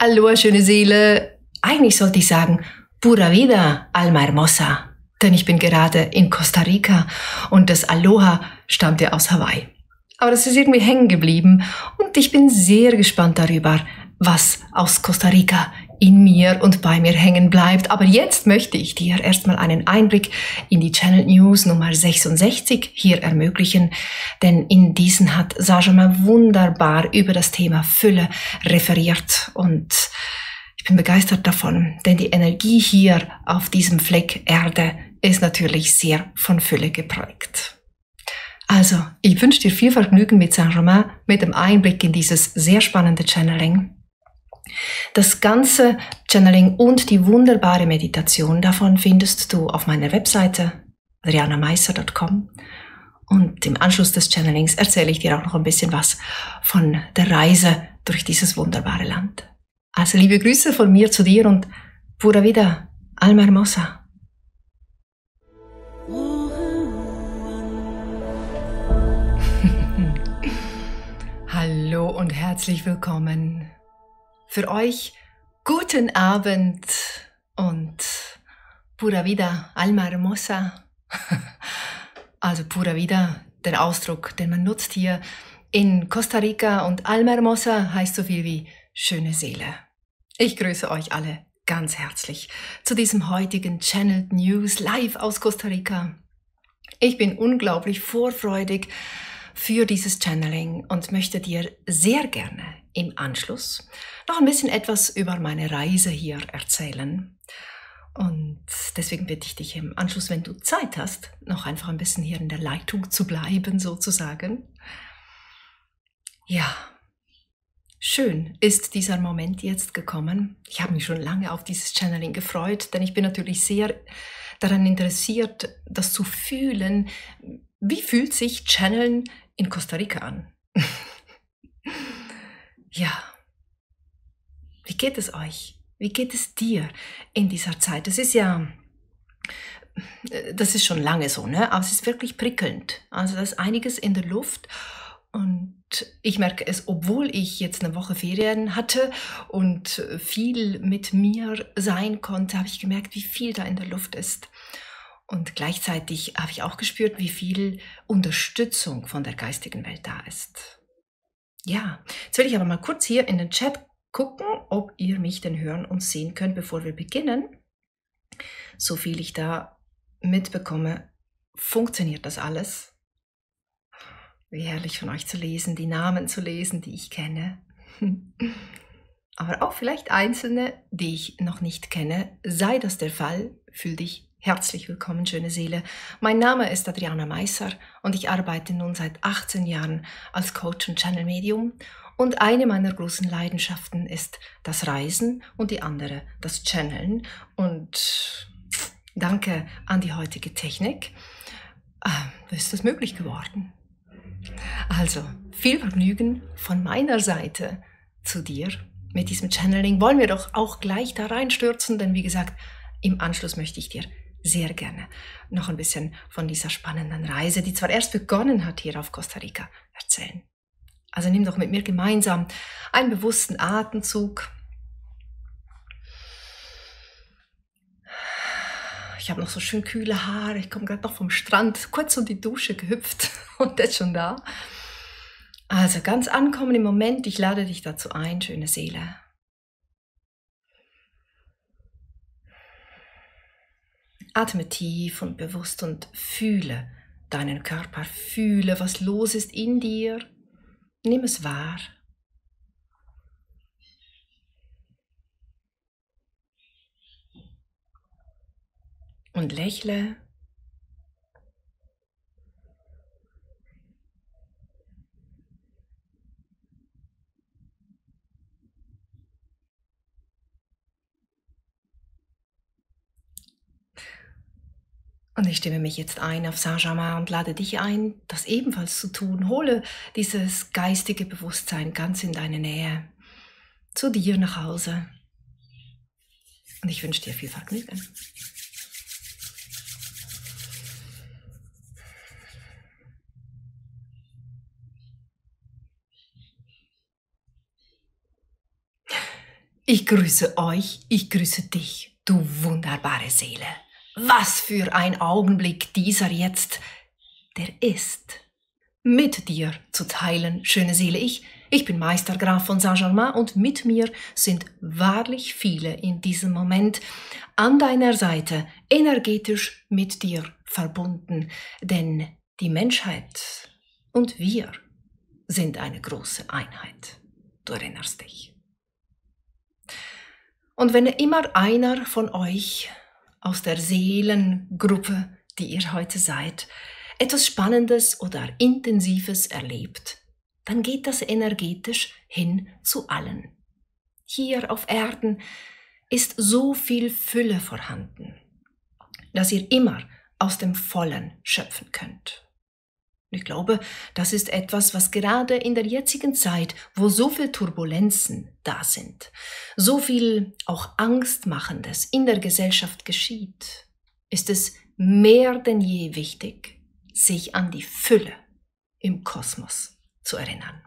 Aloha, schöne Seele. Eigentlich sollte ich sagen, pura vida, alma hermosa. Denn ich bin gerade in Costa Rica und das Aloha stammt ja aus Hawaii. Aber das ist irgendwie hängen geblieben und ich bin sehr gespannt darüber, was aus Costa Rica in mir und bei mir hängen bleibt. Aber jetzt möchte ich dir erstmal einen Einblick in die Channel News Nummer 66 hier ermöglichen, denn in diesen hat Sajama wunderbar über das Thema Fülle referiert und ich bin begeistert davon, denn die Energie hier auf diesem Fleck Erde ist natürlich sehr von Fülle geprägt. Also, ich wünsche dir viel Vergnügen mit Saint-Germain, mit dem Einblick in dieses sehr spannende Channeling. Das ganze Channeling und die wunderbare Meditation davon findest du auf meiner Webseite adrianameiser.com und im Anschluss des Channelings erzähle ich dir auch noch ein bisschen was von der Reise durch dieses wunderbare Land. Also liebe Grüße von mir zu dir und pura vida, alma hermosa. Hallo und herzlich willkommen. Für euch guten Abend und pura vida, alma hermosa. Also pura vida, der Ausdruck, den man nutzt hier in Costa Rica, und alma hermosa heißt so viel wie schöne Seele. Ich grüße euch alle ganz herzlich zu diesem heutigen Channeled News live aus Costa Rica. Ich bin unglaublich vorfreudig für dieses Channeling und möchte dir sehr gerne im Anschluss noch ein bisschen etwas über meine Reise hier erzählen. Und deswegen bitte ich dich im Anschluss, wenn du Zeit hast, noch einfach ein bisschen hier in der Leitung zu bleiben, sozusagen. Ja, schön ist dieser Moment jetzt gekommen. Ich habe mich schon lange auf dieses Channeling gefreut, denn ich bin natürlich sehr daran interessiert, das zu fühlen. Wie fühlt sich Channeln in Costa Rica an? Ja, wie geht es euch? Wie geht es dir in dieser Zeit? Das ist schon lange so, ne? Aber es ist wirklich prickelnd. Also da ist einiges in der Luft und ich merke es, obwohl ich jetzt eine Woche Ferien hatte und viel mit mir sein konnte, habe ich gemerkt, wie viel da in der Luft ist. Und gleichzeitig habe ich auch gespürt, wie viel Unterstützung von der geistigen Welt da ist. Ja, jetzt will ich aber mal kurz hier in den Chat gucken, ob ihr mich denn hören und sehen könnt, bevor wir beginnen. So viel ich da mitbekomme, funktioniert das alles. Wie herrlich von euch zu lesen, die Namen zu lesen, die ich kenne. Aber auch vielleicht einzelne, die ich noch nicht kenne. Sei das der Fall, fühl dich herzlich willkommen, schöne Seele. Mein Name ist Adriana Meiser und ich arbeite nun seit 18 Jahren als Coach und Channel Medium. Und eine meiner großen Leidenschaften ist das Reisen und die andere das Channeln. Und danke an die heutige Technik ist das möglich geworden. Also viel Vergnügen von meiner Seite zu dir. Mit diesem Channeling wollen wir doch auch gleich da reinstürzen, denn wie gesagt, im Anschluss möchte ich dir sehr gerne noch ein bisschen von dieser spannenden Reise, die zwar erst begonnen hat hier auf Costa Rica, erzählen. Also nimm doch mit mir gemeinsam einen bewussten Atemzug. Ich habe noch so schön kühle Haare, ich komme gerade noch vom Strand, kurz unter die Dusche gehüpft und jetzt schon da. Also ganz ankommen im Moment, ich lade dich dazu ein, schöne Seele. Atme tief und bewusst und fühle deinen Körper, fühle, was los ist in dir. Nimm es wahr. Und lächle. Und ich stimme mich jetzt ein auf Saint-Germain und lade dich ein, das ebenfalls zu tun. Hole dieses geistige Bewusstsein ganz in deine Nähe, zu dir nach Hause. Und ich wünsche dir viel Vergnügen. Ich grüße euch, ich grüße dich, du wunderbare Seele. Was für ein Augenblick dieser jetzt, der ist. Mit dir zu teilen, schöne Seele, ich bin Meister Graf von Saint-Germain und mit mir sind wahrlich viele in diesem Moment an deiner Seite, energetisch mit dir verbunden, denn die Menschheit und wir sind eine große Einheit. Du erinnerst dich. Und wenn immer einer von euch aus der Seelengruppe, die ihr heute seid, etwas Spannendes oder Intensives erlebt, dann geht das energetisch hin zu allen. Hier auf Erden ist so viel Fülle vorhanden, dass ihr immer aus dem Vollen schöpfen könnt. Ich glaube, das ist etwas, was gerade in der jetzigen Zeit, wo so viel Turbulenzen da sind, so viel auch Angstmachendes in der Gesellschaft geschieht, ist es mehr denn je wichtig, sich an die Fülle im Kosmos zu erinnern.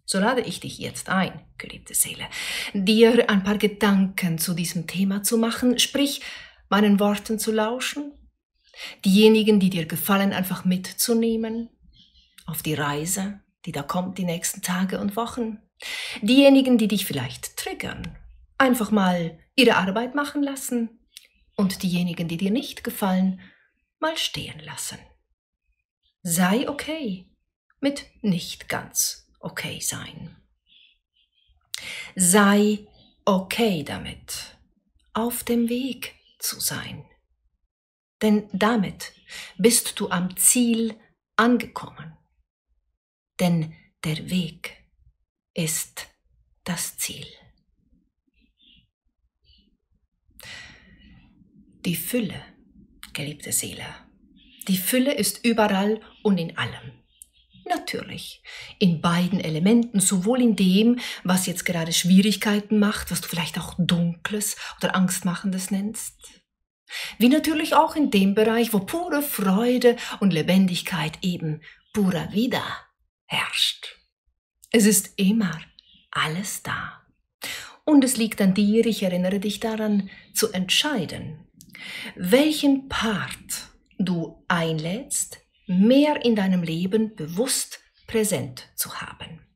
So lade ich dich jetzt ein, geliebte Seele, dir ein paar Gedanken zu diesem Thema zu machen, sprich meinen Worten zu lauschen, diejenigen, die dir gefallen, einfach mitzunehmen auf die Reise, die da kommt die nächsten Tage und Wochen. Diejenigen, die dich vielleicht triggern, einfach mal ihre Arbeit machen lassen und diejenigen, die dir nicht gefallen, mal stehen lassen. Sei okay mit nicht ganz okay sein. Sei okay damit, auf dem Weg zu sein. Denn damit bist du am Ziel angekommen. Denn der Weg ist das Ziel. Die Fülle, geliebte Seele, die Fülle ist überall und in allem. Natürlich, in beiden Elementen, sowohl in dem, was jetzt gerade Schwierigkeiten macht, was du vielleicht auch Dunkles oder Angstmachendes nennst, wie natürlich auch in dem Bereich, wo pure Freude und Lebendigkeit eben pura vida herrscht. Es ist immer alles da. Und es liegt an dir, ich erinnere dich daran, zu entscheiden, welchen Part du einlädst, mehr in deinem Leben bewusst präsent zu haben.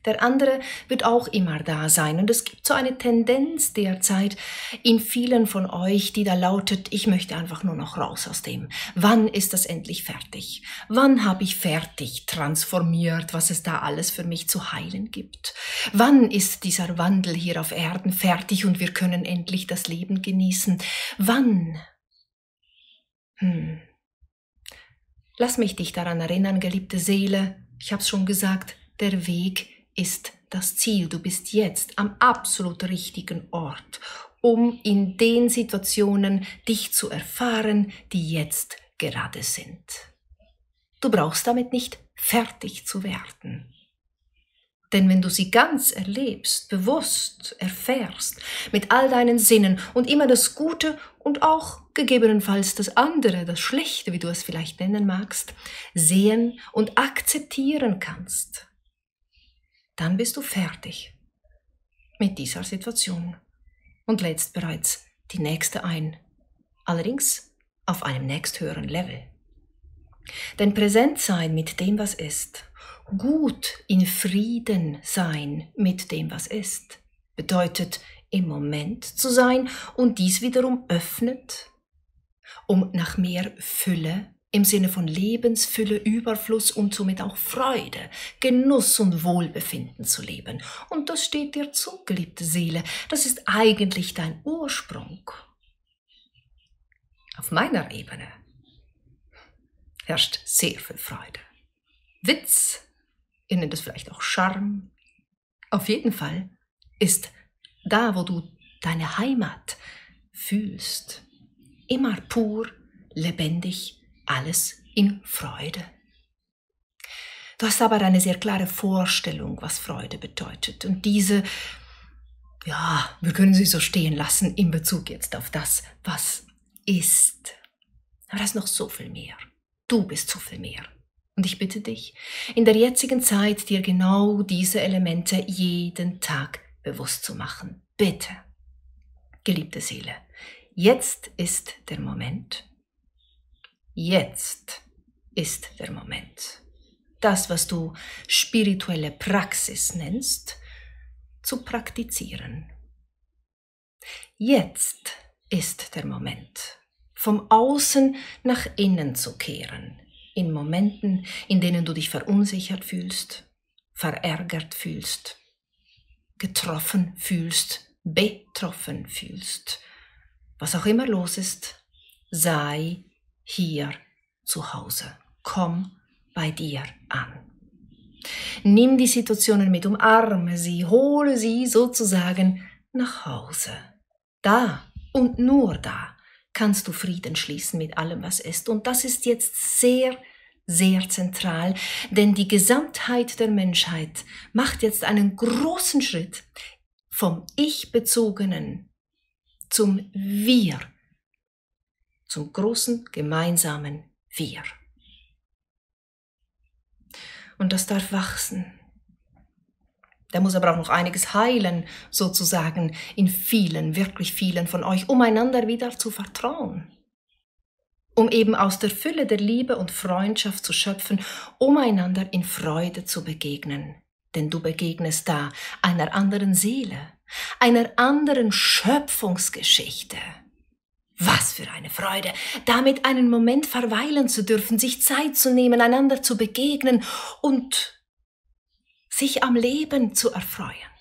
Der andere wird auch immer da sein und es gibt so eine Tendenz derzeit in vielen von euch, die da lautet, ich möchte einfach nur noch raus aus dem. Wann ist das endlich fertig? Wann habe ich fertig transformiert, was es da alles für mich zu heilen gibt? Wann ist dieser Wandel hier auf Erden fertig und wir können endlich das Leben genießen? Wann? Lass mich dich daran erinnern, geliebte Seele, ich habe es schon gesagt, der Weg ist das Ziel. Du bist jetzt am absolut richtigen Ort, um in den Situationen dich zu erfahren, die jetzt gerade sind. Du brauchst damit nicht fertig zu werden. Denn wenn du sie ganz erlebst, bewusst erfährst, mit all deinen Sinnen und immer das Gute und auch gegebenenfalls das andere, das Schlechte, wie du es vielleicht nennen magst, sehen und akzeptieren kannst, dann bist du fertig mit dieser Situation und lädst bereits die nächste ein, allerdings auf einem nächsthöheren Level. Denn präsent sein mit dem, was ist, gut in Frieden sein mit dem, was ist, bedeutet im Moment zu sein und dies wiederum öffnet, um nach mehr Fülle im Sinne von Lebensfülle, Überfluss und somit auch Freude, Genuss und Wohlbefinden zu leben. Und das steht dir zu, geliebte Seele. Das ist eigentlich dein Ursprung. Auf meiner Ebene herrscht sehr viel Freude. Witz, ihr nennt es vielleicht auch Charme. Auf jeden Fall ist da, wo du deine Heimat fühlst, immer pur, lebendig, alles in Freude. Du hast aber eine sehr klare Vorstellung, was Freude bedeutet. Und diese, ja, wir können sie so stehen lassen in Bezug jetzt auf das, was ist. Aber da ist noch so viel mehr. Du bist so viel mehr. Und ich bitte dich, in der jetzigen Zeit dir genau diese Elemente jeden Tag bewusst zu machen. Bitte, geliebte Seele, jetzt ist der Moment. Jetzt ist der Moment. Das, was du spirituelle Praxis nennst, zu praktizieren. Jetzt ist der Moment, vom Außen nach innen zu kehren, in Momenten, in denen du dich verunsichert fühlst, verärgert fühlst, getroffen fühlst, betroffen fühlst. Was auch immer los ist, sei hier zu Hause. Komm bei dir an. Nimm die Situationen mit, umarme sie, hole sie sozusagen nach Hause. Da und nur da kannst du Frieden schließen mit allem, was ist. Und das ist jetzt sehr, sehr zentral, denn die Gesamtheit der Menschheit macht jetzt einen großen Schritt vom Ich-Bezogenen zum Wir, zum großen gemeinsamen Wir. Und das darf wachsen. Da muss aber auch noch einiges heilen, sozusagen in vielen, wirklich vielen von euch, um einander wieder zu vertrauen. Um eben aus der Fülle der Liebe und Freundschaft zu schöpfen, um einander in Freude zu begegnen. Denn du begegnest da einer anderen Seele, einer anderen Schöpfungsgeschichte. Was für eine Freude, damit einen Moment verweilen zu dürfen, sich Zeit zu nehmen, einander zu begegnen und sich am Leben zu erfreuen.